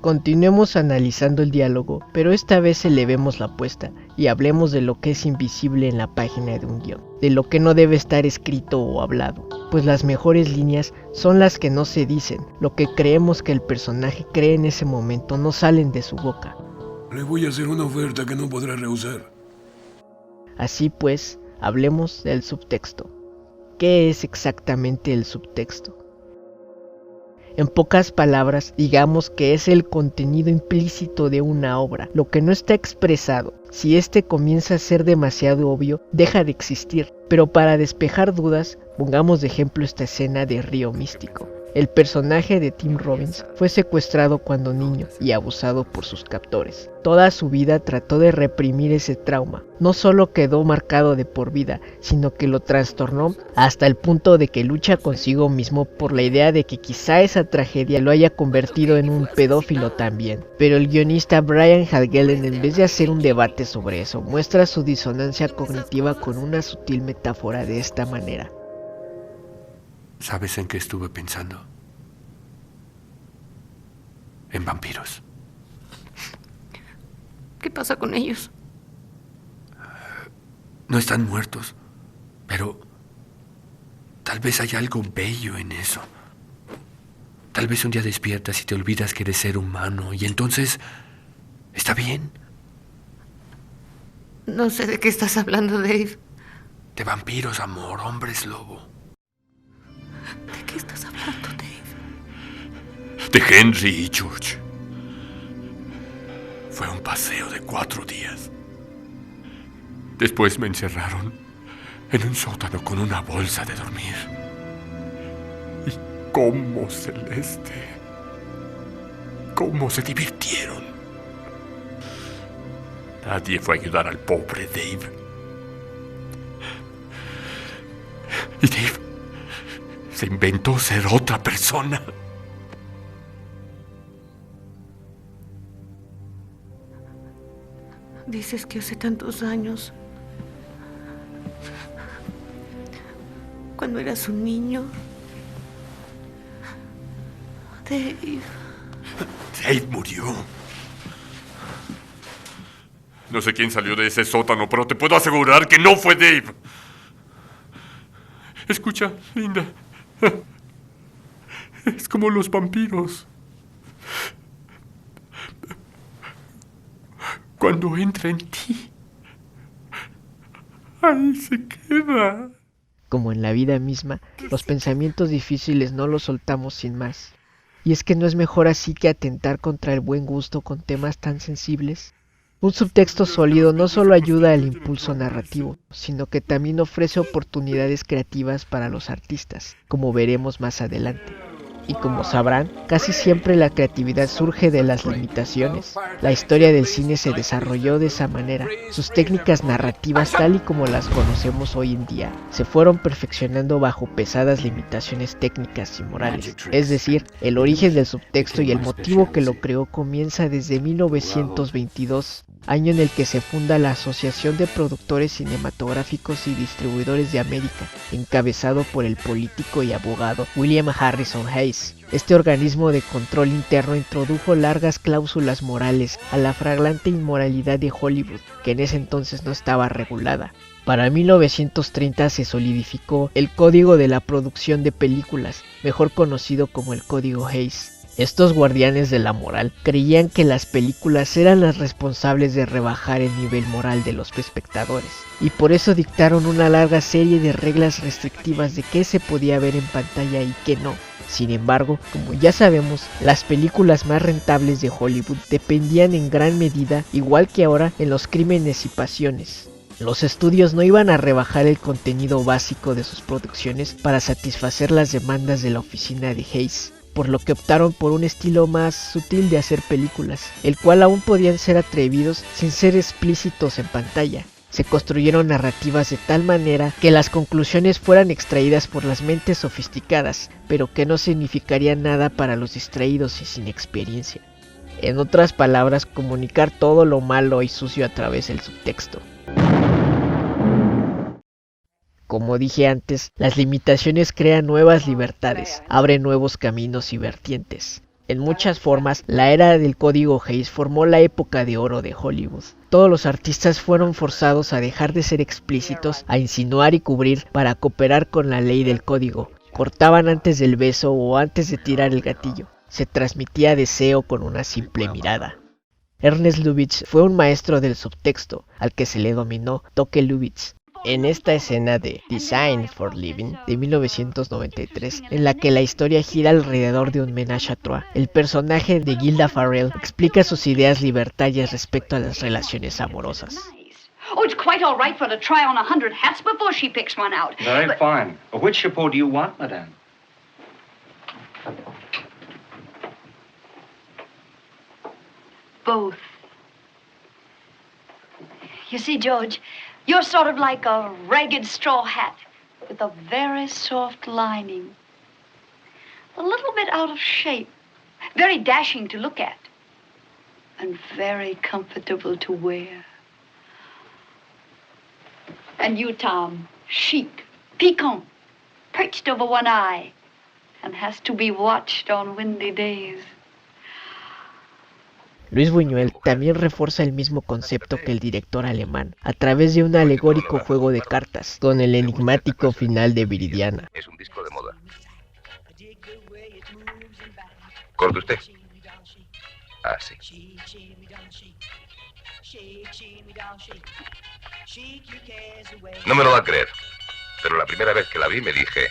Continuemos analizando el diálogo, pero esta vez elevemos la apuesta y hablemos de lo que es invisible en la página de un guión, de lo que no debe estar escrito o hablado, pues las mejores líneas son las que no se dicen, lo que creemos que el personaje cree en ese momento no salen de su boca. Le voy a hacer una oferta que no podrá rehusar. Así pues, hablemos del subtexto. ¿Qué es exactamente el subtexto? En pocas palabras, digamos que es el contenido implícito de una obra, lo que no está expresado. Si este comienza a ser demasiado obvio, deja de existir. Pero para despejar dudas, pongamos de ejemplo esta escena de Río Místico. El personaje de Tim Robbins fue secuestrado cuando niño y abusado por sus captores. Toda su vida trató de reprimir ese trauma. No solo quedó marcado de por vida, sino que lo trastornó hasta el punto de que lucha consigo mismo por la idea de que quizá esa tragedia lo haya convertido en un pedófilo también. Pero el guionista Brian Helgeland, en vez de hacer un debate sobre eso, muestra su disonancia cognitiva con una sutil metáfora de esta manera. ¿Sabes en qué estuve pensando? En vampiros. ¿Qué pasa con ellos? No están muertos, pero tal vez hay algo bello en eso. Tal vez un día despiertas y te olvidas que eres ser humano y entonces está bien. No sé de qué estás hablando, Dave. De vampiros, amor, hombres lobo. ¿De qué estás hablando, Dave? De Henry y George. Fue un paseo de 4 días. Después me encerraron en un sótano con una bolsa de dormir. Y cómo, Celeste, cómo se divirtieron. Nadie fue a ayudar al pobre Dave. Y Dave se inventó ser otra persona. Dices que hace tantos años, cuando eras un niño, Dave murió. No sé quién salió de ese sótano, pero te puedo asegurar que no fue Dave. Escucha, Linda. Es como los vampiros. Cuando entra en ti, ahí se queda. Como en la vida misma, los pensamientos difíciles no los soltamos sin más. ¿Y es que no es mejor así que atentar contra el buen gusto con temas tan sensibles? Un subtexto sólido no solo ayuda al impulso narrativo, sino que también ofrece oportunidades creativas para los artistas, como veremos más adelante. Y como sabrán, casi siempre la creatividad surge de las limitaciones. La historia del cine se desarrolló de esa manera. Sus técnicas narrativas, tal y como las conocemos hoy en día, se fueron perfeccionando bajo pesadas limitaciones técnicas y morales. Es decir, el origen del subtexto y el motivo que lo creó comienza desde 1922, año en el que se funda la Asociación de Productores Cinematográficos y Distribuidores de América, encabezado por el político y abogado William Harrison Hayes. Este organismo de control interno introdujo largas cláusulas morales a la flagrante inmoralidad de Hollywood, que en ese entonces no estaba regulada. Para 1930 se solidificó el Código de la Producción de Películas, mejor conocido como el Código Hayes. Estos guardianes de la moral creían que las películas eran las responsables de rebajar el nivel moral de los espectadores, y por eso dictaron una larga serie de reglas restrictivas de qué se podía ver en pantalla y qué no. Sin embargo, como ya sabemos, las películas más rentables de Hollywood dependían en gran medida, igual que ahora, en los crímenes y pasiones. Los estudios no iban a rebajar el contenido básico de sus producciones para satisfacer las demandas de la oficina de Hayes, por lo que optaron por un estilo más sutil de hacer películas, el cual aún podían ser atrevidos sin ser explícitos en pantalla. Se construyeron narrativas de tal manera que las conclusiones fueran extraídas por las mentes sofisticadas, pero que no significarían nada para los distraídos y sin experiencia. En otras palabras, comunicar todo lo malo y sucio a través del subtexto. Como dije antes, las limitaciones crean nuevas libertades, abren nuevos caminos y vertientes. En muchas formas, la era del código Hays formó la época de oro de Hollywood. Todos los artistas fueron forzados a dejar de ser explícitos, a insinuar y cubrir para cooperar con la ley del código. Cortaban antes del beso o antes de tirar el gatillo. Se transmitía deseo con una simple mirada. Ernest Lubitsch fue un maestro del subtexto, al que se le denominó toque Lubitsch. En esta escena de Design for Living de 1993, en la que la historia gira alrededor de un ménage à trois, el personaje de Gilda Farrell explica sus ideas libertarias respecto a las relaciones amorosas. Oh, it's quite all right for her to try on 100 hats before she picks one out. Very fine. Which chapeau do you want, madame? Both. You see, George, you're sort of like a ragged straw hat with a very soft lining. A little bit out of shape. Very dashing to look at. And very comfortable to wear. And you, Tom, chic, piquant, perched over one eye, and has to be watched on windy days. Luis Buñuel también refuerza el mismo concepto que el director alemán, a través de un alegórico juego de cartas, con el enigmático final de Viridiana. Es un disco de moda. ¿Corta usted? Ah, sí. No me lo va a creer, pero la primera vez que la vi me dije,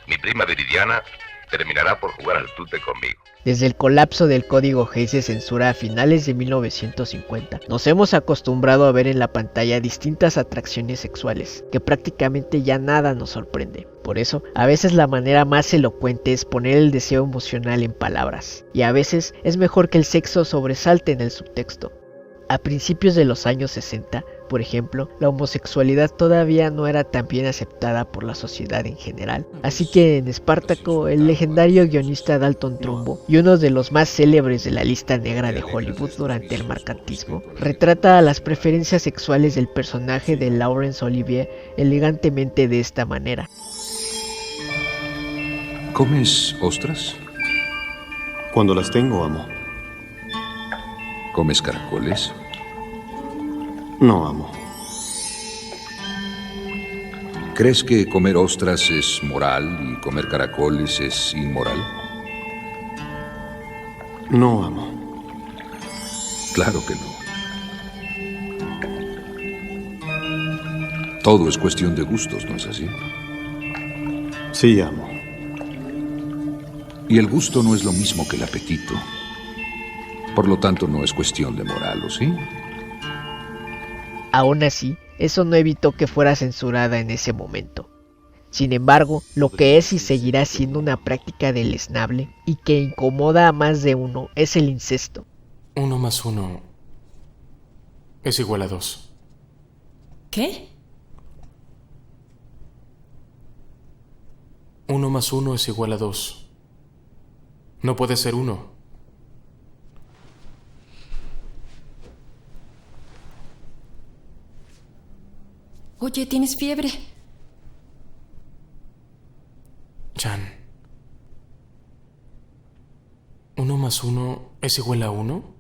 mi prima Viridiana terminará por jugar al tute conmigo. Desde el colapso del código Hays de censura a finales de 1950, nos hemos acostumbrado a ver en la pantalla distintas atracciones sexuales, que prácticamente ya nada nos sorprende. Por eso, a veces la manera más elocuente es poner el deseo emocional en palabras, y a veces es mejor que el sexo sobresalte en el subtexto. A principios de los años 60, por ejemplo, la homosexualidad todavía no era tan bien aceptada por la sociedad en general, así que en Espartaco, el legendario guionista Dalton Trumbo, y uno de los más célebres de la lista negra de Hollywood durante el mercantismo, retrata las preferencias sexuales del personaje de Laurence Olivier elegantemente de esta manera. ¿Comes ostras? Cuando las tengo, amo. ¿Comes caracoles? No, amo. ¿Crees que comer ostras es moral y comer caracoles es inmoral? No, amo. Claro que no. Todo es cuestión de gustos, ¿no es así? Sí, amo. Y el gusto no es lo mismo que el apetito. Por lo tanto, no es cuestión de moral, ¿o sí? Aún así, eso no evitó que fuera censurada en ese momento. Sin embargo, lo que es y seguirá siendo una práctica deleznable y que incomoda a más de uno es el incesto. 1 más 1 es igual a 2. ¿Qué? 1 más 1 es igual a 2. No puede ser 1. Oye, ¿tienes fiebre? Jan. 1 más 1 es igual a 1.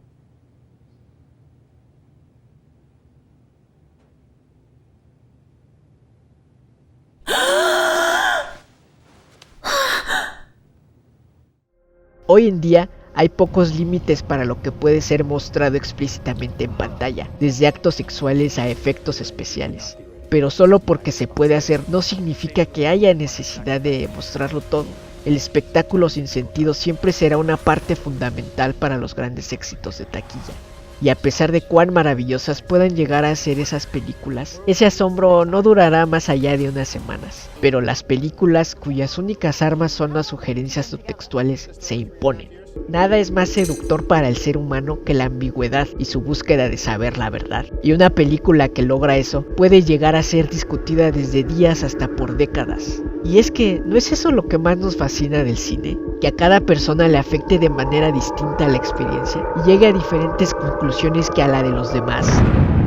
Hoy en día hay pocos límites para lo que puede ser mostrado explícitamente en pantalla, desde actos sexuales a efectos especiales. Pero solo porque se puede hacer no significa que haya necesidad de mostrarlo todo. El espectáculo sin sentido siempre será una parte fundamental para los grandes éxitos de taquilla. Y a pesar de cuán maravillosas puedan llegar a ser esas películas, ese asombro no durará más allá de unas semanas. Pero las películas cuyas únicas armas son las sugerencias subtextuales se imponen. Nada es más seductor para el ser humano que la ambigüedad y su búsqueda de saber la verdad. Y una película que logra eso puede llegar a ser discutida desde días hasta por décadas. Y es que, ¿no es eso lo que más nos fascina del cine? Que a cada persona le afecte de manera distinta la experiencia y llegue a diferentes conclusiones que a la de los demás.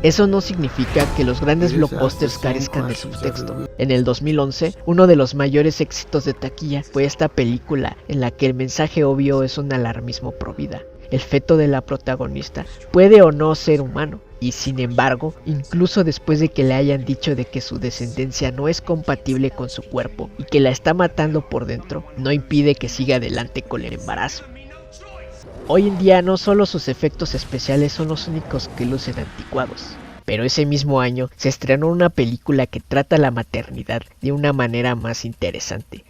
Eso no significa que los grandes blockbusters carezcan de subtexto. En el 2011, uno de los mayores éxitos de taquilla fue esta película en la que el mensaje obvio es un alarmismo pro vida. El feto de la protagonista puede o no ser humano, y sin embargo, incluso después de que le hayan dicho de que su descendencia no es compatible con su cuerpo y que la está matando por dentro, no impide que siga adelante con el embarazo. Hoy en día no solo sus efectos especiales son los únicos que lucen anticuados, pero ese mismo año se estrenó una película que trata la maternidad de una manera más interesante.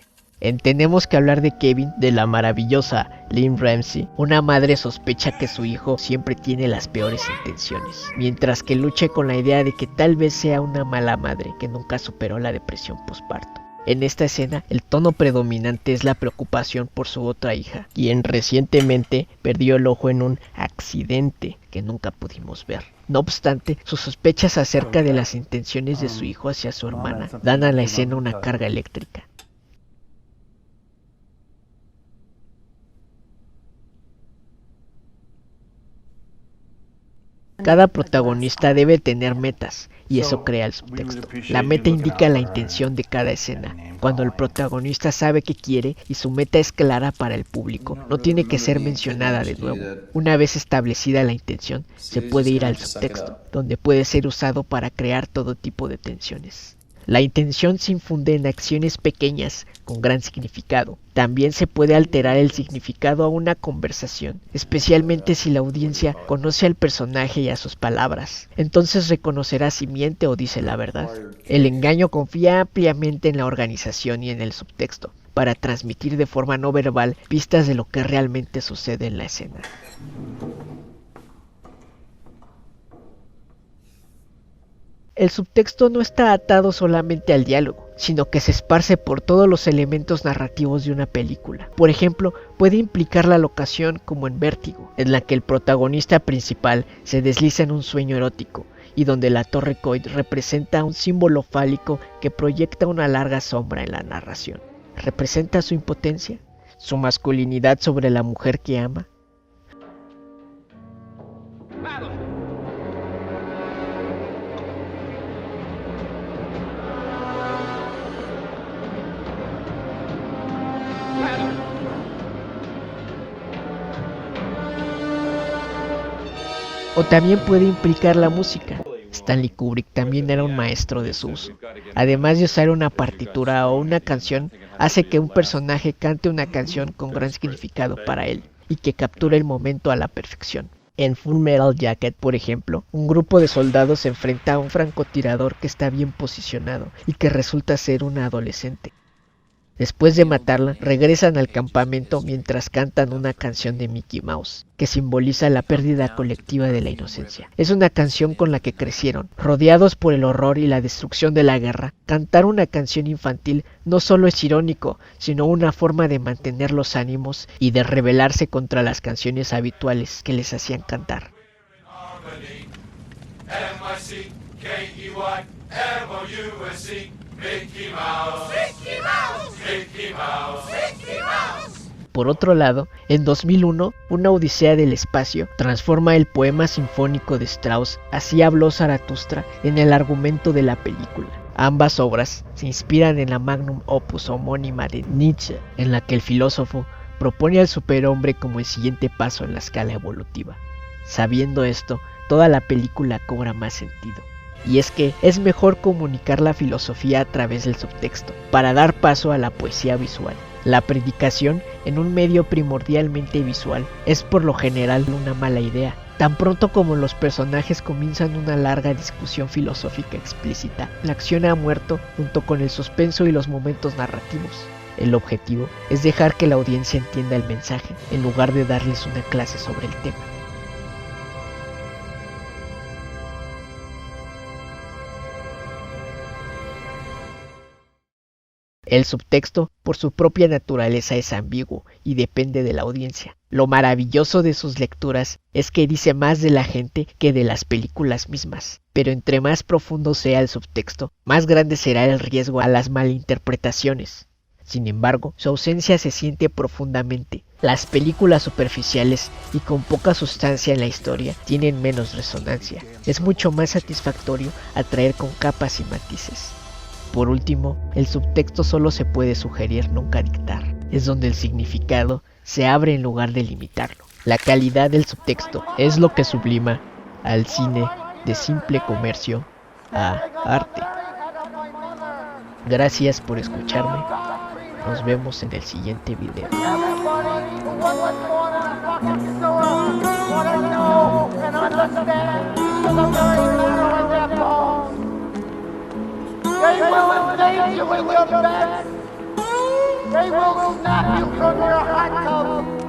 Tenemos que hablar de Kevin, de la maravillosa Lynn Ramsey. Una madre sospecha que su hijo siempre tiene las peores intenciones, mientras que lucha con la idea de que tal vez sea una mala madre que nunca superó la depresión postparto. En esta escena, el tono predominante es la preocupación por su otra hija, quien recientemente perdió el ojo en un accidente que nunca pudimos ver. No obstante, sus sospechas acerca de las intenciones de su hijo hacia su hermana dan a la escena una carga eléctrica. Cada protagonista debe tener metas, y eso crea el subtexto. La meta indica la intención de cada escena. Cuando el protagonista sabe qué quiere y su meta es clara para el público, no tiene que ser mencionada de nuevo. Una vez establecida la intención, se puede ir al subtexto, donde puede ser usado para crear todo tipo de tensiones. La intención se infunde en acciones pequeñas con gran significado. También se puede alterar el significado a una conversación, especialmente si la audiencia conoce al personaje y a sus palabras. Entonces reconocerá si miente o dice la verdad. El engaño confía ampliamente en la organización y en el subtexto, para transmitir de forma no verbal pistas de lo que realmente sucede en la escena. El subtexto no está atado solamente al diálogo, sino que se esparce por todos los elementos narrativos de una película. Por ejemplo, puede implicar la locación como en Vértigo, en la que el protagonista principal se desliza en un sueño erótico, y donde la Torre Coit representa un símbolo fálico que proyecta una larga sombra en la narración. ¿Representa su impotencia? ¿Su masculinidad sobre la mujer que ama? O también puede implicar la música. Stanley Kubrick también era un maestro de su uso. Además de usar una partitura o una canción, hace que un personaje cante una canción con gran significado para él y que capture el momento a la perfección. En Full Metal Jacket, por ejemplo, un grupo de soldados se enfrenta a un francotirador que está bien posicionado y que resulta ser una adolescente. Después de matarla, regresan al campamento mientras cantan una canción de Mickey Mouse, que simboliza la pérdida colectiva de la inocencia. Es una canción con la que crecieron, rodeados por el horror y la destrucción de la guerra. Cantar una canción infantil no solo es irónico, sino una forma de mantener los ánimos y de rebelarse contra las canciones habituales que les hacían cantar. Mickey Mouse, Mickey Mouse, Mickey Mouse, Mickey Mouse. Por otro lado, en 2001, Una Odisea del Espacio transforma el poema sinfónico de Strauss, Así habló Zaratustra, en el argumento de la película. Ambas obras se inspiran en la magnum opus homónima de Nietzsche, en la que el filósofo propone al superhombre como el siguiente paso en la escala evolutiva. Sabiendo esto, toda la película cobra más sentido. Y es que es mejor comunicar la filosofía a través del subtexto, para dar paso a la poesía visual. La predicación en un medio primordialmente visual es por lo general una mala idea. Tan pronto como los personajes comienzan una larga discusión filosófica explícita, la acción ha muerto junto con el suspenso y los momentos narrativos. El objetivo es dejar que la audiencia entienda el mensaje, en lugar de darles una clase sobre el tema. El subtexto, por su propia naturaleza, es ambiguo y depende de la audiencia. Lo maravilloso de sus lecturas es que dice más de la gente que de las películas mismas. Pero entre más profundo sea el subtexto, más grande será el riesgo a las malinterpretaciones. Sin embargo, su ausencia se siente profundamente. Las películas superficiales y con poca sustancia en la historia tienen menos resonancia. Es mucho más satisfactorio atraer con capas y matices. Por último, el subtexto solo se puede sugerir, nunca dictar. Es donde el significado se abre en lugar de limitarlo. La calidad del subtexto es lo que sublima al cine de simple comercio a arte. Gracias por escucharme. Nos vemos en el siguiente video. They will invade you in your bed. They will snap you from your handcuffs.